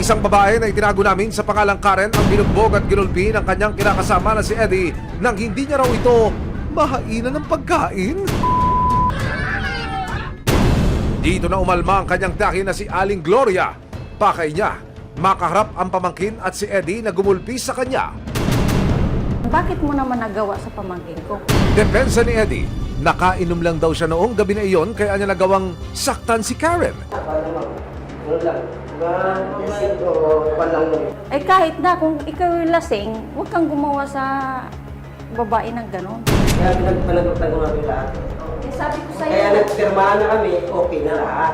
Isang babae na itinago namin sa pangalang Karen ang binugbog at ginulpi ng kanyang kinakasama na si Eddie nang hindi niya raw ito mahainan ng pagkain. Dito na umalma ang kanyang tiyahin na si Aling Gloria. Pakay niya, makaharap ang pamangkin at si Eddie na gumulpi sa kanya. Bakit mo naman nagawa sa pamangkin ko? Depensa ni Eddie, nakainom lang daw siya noong gabi na iyon kaya niya nagawang saktan si Karen. Eh kahit na kung ikaw yung lasing, huwag kang gumawa sa babae ng gano'n. Kaya pinagpanagutan ko namin lahat. Eh, sabi ko sa'yo, Kaya nagpirmahan na kami, okay na lahat.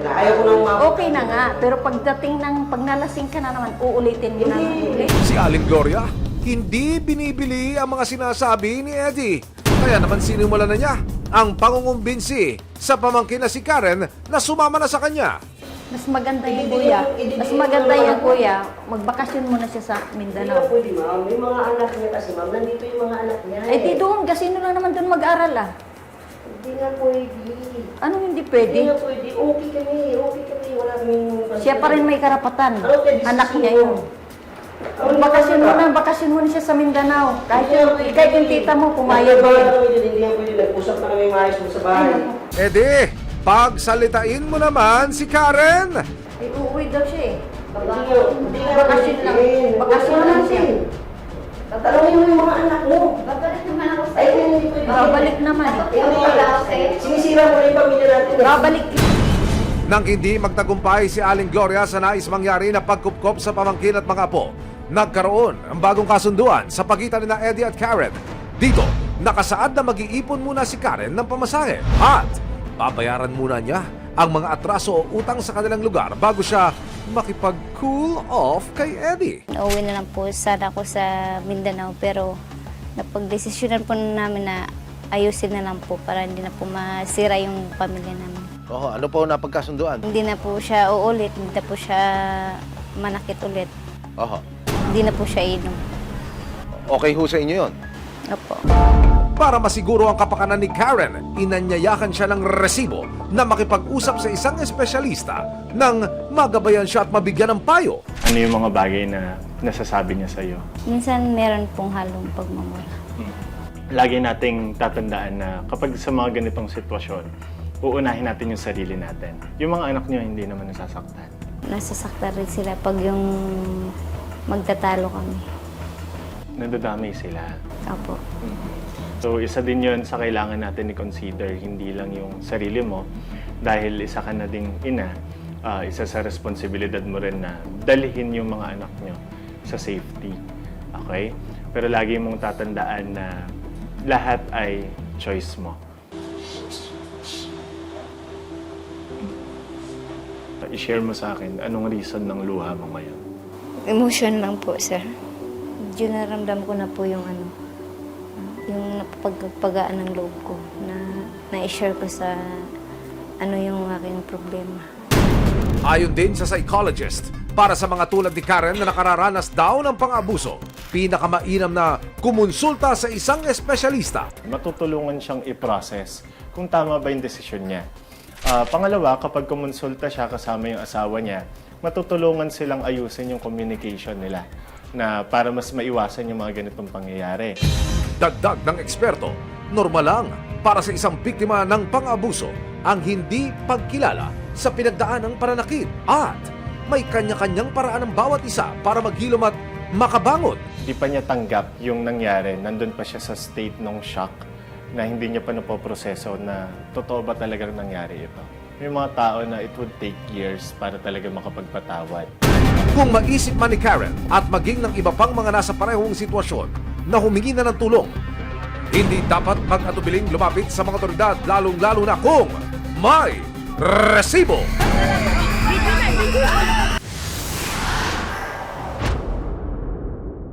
Ayaw ko nang okay na nga, pero pagdating ng pag nalasing ka na naman, uulitin mo na ulit. Si Aling Gloria, hindi binibili ang mga sinasabi ni Eddie. Kaya naman sinimulan na niya ang pangungumbinsi sa pamangkin na si Karen na sumama na sa kanya. Mas maganda yung kuya, mas maganda yung kuya, magbakasyon muna siya sa Hindi na Mindanao. pwede, ma'am. May mga anak niya kasi, ma'am. Nandito yung mga anak niya. Eh di doon, kasi lang naman doon mag-aral ah. Hindi nga pwede. Anong hindi Hindi pwede? nga pwede. Okay kami. Okay kami. Wala kaming... Siya pa rin may karapatan. Ano kayo, Anak niya decision yun. mo? Ano Bakasyon muna siya sa Mindanao. Kahit yung tita mo, Wala pumayag din. kami dyan. Hindi nga pwede. Nag-usap na kami maayos mo sa bahay. Eddie, pagsalitain mo naman si Karen. Ay, uuwi daw siya eh. Hindi nga Bakasyon lang. pwede. Bakasyon lang siya. Tatanungin mo yung mga anak mo. Babalik naman ako Ay, sa'yo. hindi pwede. Babalik naman eh. Hindi Wala ako sa'yo. Sinisira mo na yung pamilya natin. Babalik. Nang hindi magtagumpay si Aling Gloria sa nais mangyari na pagkupkop sa pamangkin at mga apo, nagkaroon ang bagong kasunduan sa pagitan ni Eddie at Karen. Dito, nakasaad na mag-iipon muna si Karen ng pamasahe at babayaran muna niya ang mga atraso o utang sa kanilang lugar bago siya makipag-cool off kay Eddie. Nauwi na lang po sana ako sa Mindanao pero napagdesisyonan po namin na ayusin na lang po para hindi na po masira yung pamilya namin. Oh, ano po napagkasunduan? Hindi na po siya uulit, hindi na po siya manakit ulit. Oho. Hindi na po siya inom. Okay ho sa inyo yon. Opo. Para masiguro ang kapakanan ni Karen, inanyayakan siya ng resibo na makipag-usap sa isang espesyalista nang magabayan siya at mabigyan ng payo. Ano yung mga bagay na nasasabi niya sa'yo? Minsan meron pong halong pagmamura. Lagi nating tatandaan na kapag sa mga ganitong sitwasyon, uunahin natin yung sarili natin. Yung mga anak niyo hindi naman nasasaktan. Nasasaktan rin sila pag yung magtatalo kami. Nadadamay sila. Opo. So isa din yun sa kailangan natin i-consider, hindi lang yung sarili mo. Dahil isa ka na ding ina, isa sa responsibilidad mo rin na dalhin yung mga anak nyo sa safety. Okay? Pero lagi mong tatandaan na lahat ay choice mo. I-share mo sa akin, anong reason ng luha mo ngayon? Emotion lang po, sir. Yun naramdam ko na po yung yung napagpagaan ng loob ko na na-share ko sa yung aking problema. Ayon din sa psychologist, para sa mga tulad ni Karen na nakararanas daw ng pang-abuso, pinakamainam na kumonsulta sa isang espesyalista. Matutulungan siyang i-process kung tama ba yung desisyon niya. Pangalawa, kapag kumonsulta siya kasama yung asawa niya, matutulungan silang ayusin yung communication nila na para mas maiwasan yung mga ganitong pangyayari. Dagdag ng eksperto, normal lang para sa isang biktima ng pang-abuso ang hindi pagkilala sa pinagdaanang pananakit at may kanya-kanyang paraan ng bawat isa para maghilom at makabangon. Hindi pa niya tanggap yung nangyari, nandun pa siya sa state ng shock na hindi niya pa napoproseso na totoo ba talagang nangyari ito. May mga tao na it would take years para talaga makapagpatawad. Kung maisip man ni Karen at maging ng iba pang mga nasa parehong sitwasyon na humingi na ng tulong, hindi dapat mag-atubiling lumapit sa mga otoridad lalong-lalo na kung may resibo.